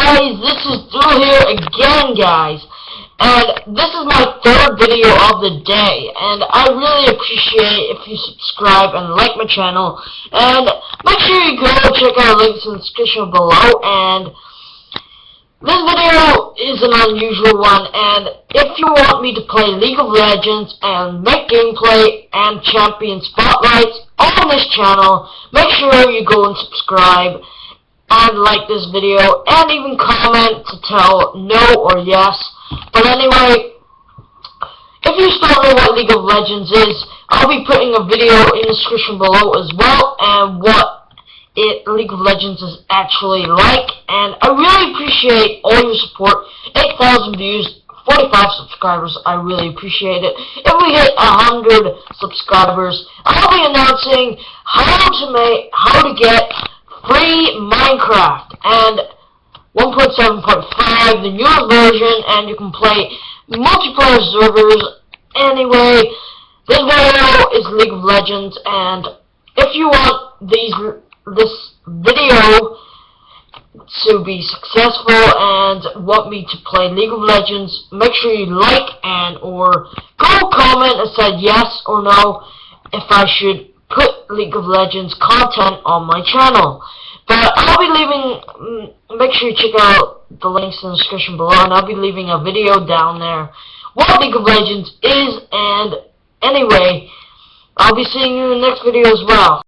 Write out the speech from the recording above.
guys, this is Drew here again, guys, and this is my third video of the day, and I really appreciate if you subscribe and like my channel, and make sure you go check out links in the description below. And this video is an unusual one, and if you want me to play League of Legends and make gameplay and champion spotlights on this channel, make sure you go and subscribe and like this video, and even comment to tell no or yes. But anyway, if you still don't know what League of Legends is, I'll be putting a video in the description below as well, and what League of Legends is actually like. And I really appreciate all your support. 8,000 views, 45 subscribers, I really appreciate it. If we hit 100 subscribers, I'll be announcing how to get free Minecraft and 1.7.5, the newer version, and you can play multiplayer servers. Anyway, this video is League of Legends, and if you want this video to be successful and want me to play League of Legends, make sure you like and or go comment and say yes or no if I should put League of Legends content on my channel. But I'll be leaving, make sure you check out the links in the description below, and I'll be leaving a video down there what League of Legends is. And anyway, I'll be seeing you in the next video as well.